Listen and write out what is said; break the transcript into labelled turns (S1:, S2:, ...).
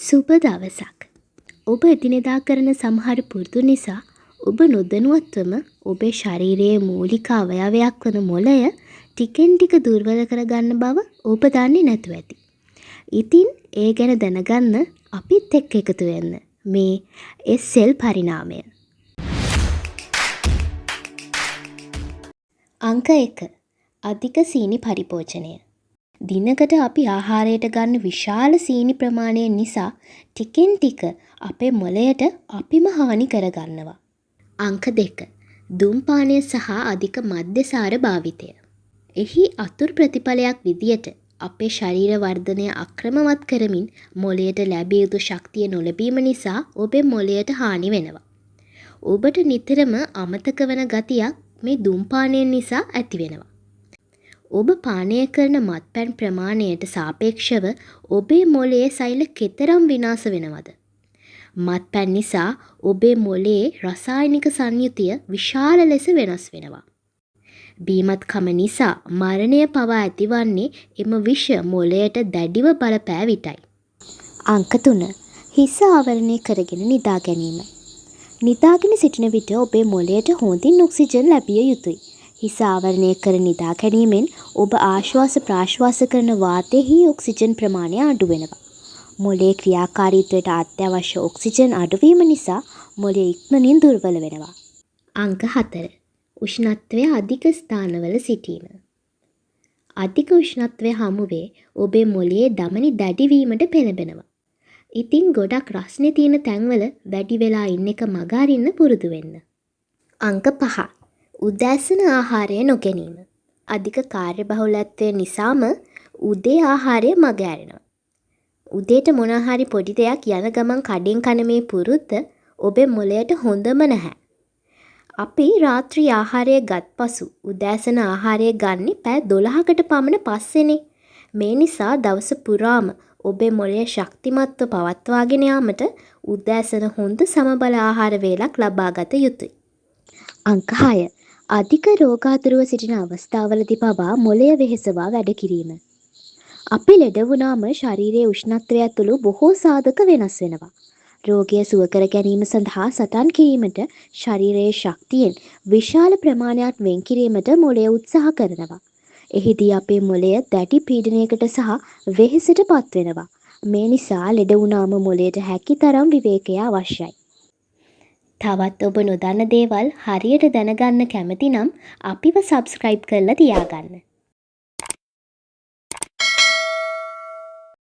S1: සුබ දවසක්. ඔබ එදිනෙදා කරන සමහර පුරුදු නිසා ඔබ නොදැනුවත්වම ඔබේ ශරීරයේ මූලික අවයවයක් වන මොළය ටිකෙන් ටික දුර්වල කරගන්න බව ඔබ දන්නේ නැතුව ඇති. ඉතින් ඒ ගැන දැනගන්න අපිත් එක්ක එකතු වෙන්න මේ සෙල් පරිණාමය. අංක 1. අධික සීනි පරිපෝෂණය. දිනකට අපි ආහාරයට ගන්න විශාල සීනි ප්‍රමාණය නිසා ටිකෙන් ටික අපේ මොළයට අපිම හානි කරගන්නවා. අංක 2. දුම්පානය සහ අධික මද්‍යසාර භාවිතය. එහි අතුරු ප්‍රතිඵලයක් විදියට අපේ ශරීර වර්ධනය අක්‍රමවත් කරමින් මොළයට ලැබිය යුතු ශක්තිය නොලැබීම නිසා ඔබේ මොළයට හානි වෙනවා. ඔබට නිතරම අමතක වන ගතියක් මේ දුම්පානයෙන් නිසා ඇති වෙනවා. ඔබ පානය කරන මත්පැන් ප්‍රමාණයට සාපේක්ෂව ඔබේ මොළයේ සෛල කෙතරම් විනාශ වෙනවද? මත්පැන් නිසා ඔබේ මොළයේ රසායනික සංයුතිය විශාල ලෙස වෙනස් වෙනවා. බීමත්කම නිසා මරණය පවා ඇතිවන්නේ එම විෂ මොළයට දැඩිව බලපෑ විටයි. අංක 3. හිස ආවරණය කරගෙන නිදා ගැනීම. නිදාගෙන සිටින විට ඔබේ මොළයට හොඳින් ඔක්සිජන් ලැබිය යුතුයි. හිස ආවරණය කර නිදා ගැනීමෙන් ඔබ ආශ්වාස ප්‍රාශ්වාස කරන වාතයෙහි ඔක්සිජන් ප්‍රමාණය අඩු වෙනවා. මොළයේ ක්‍රියාකාරීත්වයට අත්‍යවශ්‍ය ඔක්සිජන් අඩුවීම නිසා මොළය ඉක්මනින් දුර්වල වෙනවා. අංක 4. උෂ්ණත්වය අධික ස්ථානවල සිටීම. අධික උෂ්ණත්වය හමුවේ ඔබේ මොළයේ දමනි දැඩි වීමට පෙළඹෙනවා. ඉතින් ගොඩක් රස්නේ තියෙන තැන්වල වැඩි වෙලා ඉන්න එක මග අරින්න පුරුදු වෙන්න. අංක 5. උදෑසන ආහාරය නොගැනීම. අධික කාර්යබහුලත්වය නිසාම උදේ ආහාරය මග ඇරෙනවා. උදේට මොනවා හරි පොඩි දෙයක් යන ගමන් කඩෙන් කන මේ පුරුද්ද ඔබේ මොළයට හොඳම නැහැ. අපි රාත්‍රී ආහාරය ගත් පසු උදෑසන ආහාරය ගන්නේ පැය 12කට පමණ පස්සේනේ. මේ නිසා දවස පුරාම ඔබේ මොළය ශක්තිමත්ව පවත්වාගෙන යාමට උදෑසන හොඳ සමබල ආහාර වේලක් ලබා ගත යුතුයි. අංක 6. අධික රෝගාතුරව සිටින අවස්ථාවලදී පවා මොළය වෙහෙසවා වැඩ කිරීම. අපි ලෙඩ වුණාම ශරීරයේ උෂ්ණත්වය ඇතුළු බොහෝ සාධක වෙනස් වෙනවා. රෝගය සුව කර ගැනීම සඳහා සටන් කිරීමට ශරීරයේ ශක්තියෙන් විශාල ප්‍රමාණයක් වෙන් කිරීමට මොළය උත්සාහ කරනවා. එහිදී අපේ මොළය දැඩි පීඩනයකට සහ වෙහෙසට පත් වෙනවා. මේ නිසා ලෙඩ වුණාම මොළයට හැකිතරම් විවේකය අවශ්‍යයි. තවත් ඔබ නොදන්න දේවල් හරියට දැනගන්න කැමති නම් අපිව සබ්ස්ක්‍රයිබ් කරලා තියාගන්න.